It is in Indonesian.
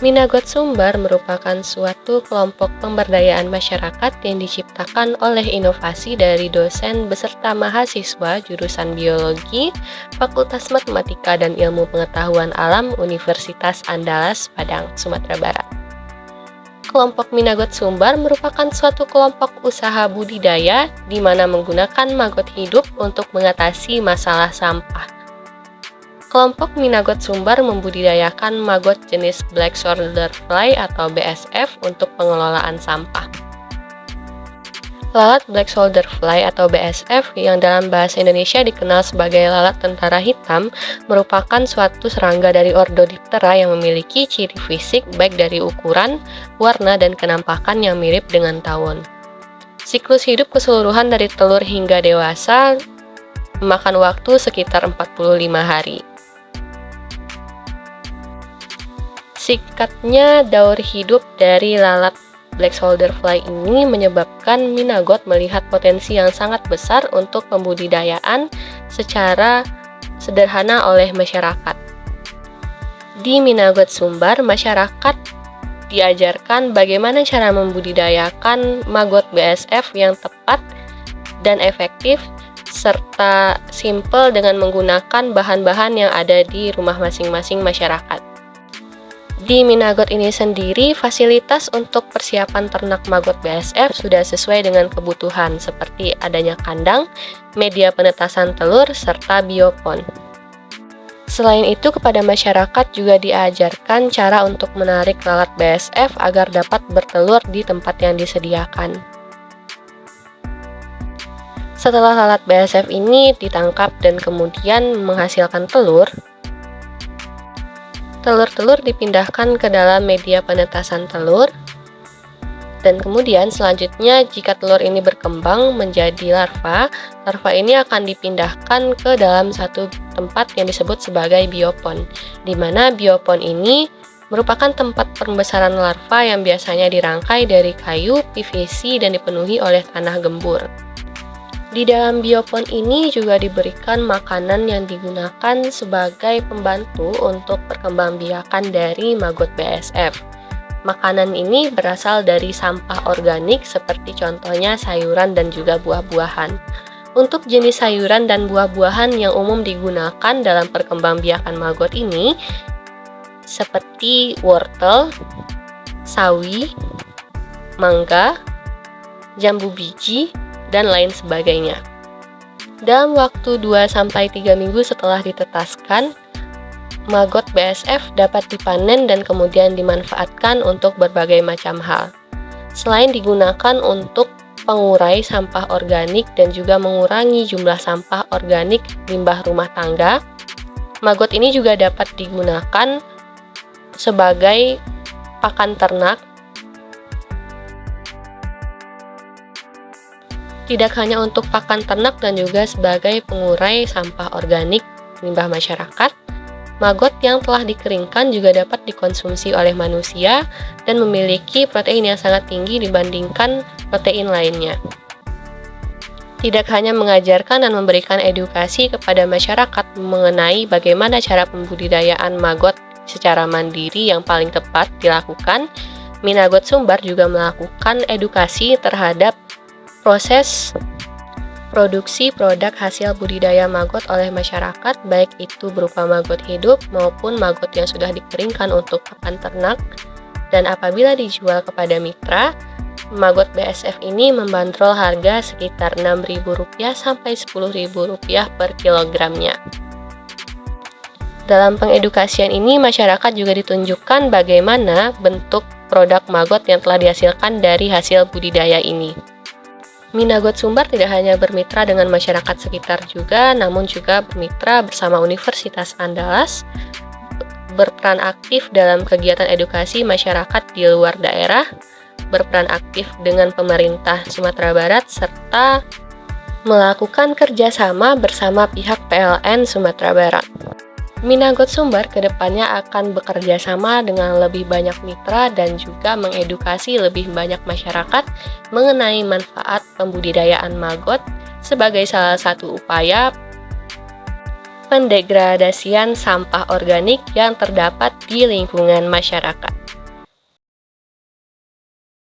Minagot Sumbar merupakan suatu kelompok pemberdayaan masyarakat yang diciptakan oleh inovasi dari dosen beserta mahasiswa jurusan Biologi, Fakultas Matematika dan Ilmu Pengetahuan Alam Universitas Andalas, Padang, Sumatera Barat. Kelompok Minagot Sumbar merupakan suatu kelompok usaha budidaya di mana menggunakan maggot hidup untuk mengatasi masalah sampah. Kelompok Minagot Sumbar membudidayakan maggot jenis Black Shoulder Fly atau BSF untuk pengelolaan sampah. Lalat Black Shoulder Fly atau BSF yang dalam bahasa Indonesia dikenal sebagai lalat tentara hitam merupakan suatu serangga dari Ordodiptera yang memiliki ciri fisik baik dari ukuran, warna, dan kenampakan yang mirip dengan tawon. Siklus hidup keseluruhan dari telur hingga dewasa memakan waktu sekitar 45 hari. Singkatnya, daur hidup dari lalat Black Shoulder Fly ini menyebabkan Minagot melihat potensi yang sangat besar untuk pembudidayaan secara sederhana oleh masyarakat. Di Minagot Sumbar, masyarakat diajarkan bagaimana cara membudidayakan maggot BSF yang tepat dan efektif serta simpel dengan menggunakan bahan-bahan yang ada di rumah masing-masing masyarakat. Di Minagot ini sendiri, fasilitas untuk persiapan ternak maggot BSF sudah sesuai dengan kebutuhan seperti adanya kandang, media penetasan telur, serta biopon. Selain itu, kepada masyarakat juga diajarkan cara untuk menarik lalat BSF agar dapat bertelur di tempat yang disediakan. Setelah lalat BSF ini ditangkap dan kemudian menghasilkan telur, telur-telur dipindahkan ke dalam media penetasan telur, dan kemudian selanjutnya jika telur ini berkembang menjadi larva, larva ini akan dipindahkan ke dalam satu tempat yang disebut sebagai biopon, di mana biopon ini merupakan tempat pembesaran larva yang biasanya dirangkai dari kayu, PVC, dan dipenuhi oleh tanah gembur. Di dalam biopon ini juga diberikan makanan yang digunakan sebagai pembantu untuk perkembangbiakan dari maggot BSF. Makanan ini berasal dari sampah organik seperti contohnya sayuran dan juga buah-buahan. Untuk jenis sayuran dan buah-buahan yang umum digunakan dalam perkembangbiakan maggot ini seperti wortel, sawi, mangga, jambu biji, dan lain sebagainya. Dalam waktu 2-3 minggu setelah ditetaskan, maggot BSF dapat dipanen dan kemudian dimanfaatkan untuk berbagai macam hal. Selain digunakan untuk pengurai sampah organik dan juga mengurangi jumlah sampah organik limbah rumah tangga, maggot ini juga dapat digunakan sebagai pakan ternak. Tidak hanya untuk pakan ternak dan juga sebagai pengurai sampah organik limbah masyarakat, maggot yang telah dikeringkan juga dapat dikonsumsi oleh manusia dan memiliki protein yang sangat tinggi dibandingkan protein lainnya. Tidak hanya mengajarkan dan memberikan edukasi kepada masyarakat mengenai bagaimana cara pembudidayaan maggot secara mandiri yang paling tepat dilakukan, Minagot Sumbar juga melakukan edukasi terhadap proses produksi produk hasil budidaya maggot oleh masyarakat, baik itu berupa maggot hidup maupun maggot yang sudah dikeringkan untuk pakan ternak. Dan apabila dijual kepada mitra, maggot BSF ini membanderol harga sekitar Rp6.000 sampai Rp10.000 per kilogramnya. Dalam pengedukasian ini, masyarakat juga ditunjukkan bagaimana bentuk produk maggot yang telah dihasilkan dari hasil budidaya ini. Minagot Sumbar tidak hanya bermitra dengan masyarakat sekitar juga, namun juga bermitra bersama Universitas Andalas, berperan aktif dalam kegiatan edukasi masyarakat di luar daerah, berperan aktif dengan pemerintah Sumatera Barat, serta melakukan kerjasama bersama pihak PLN Sumatera Barat. Minagot Sumbar kedepannya akan bekerja sama dengan lebih banyak mitra dan juga mengedukasi lebih banyak masyarakat mengenai manfaat pembudidayaan maggot sebagai salah satu upaya pendegradasian sampah organik yang terdapat di lingkungan masyarakat.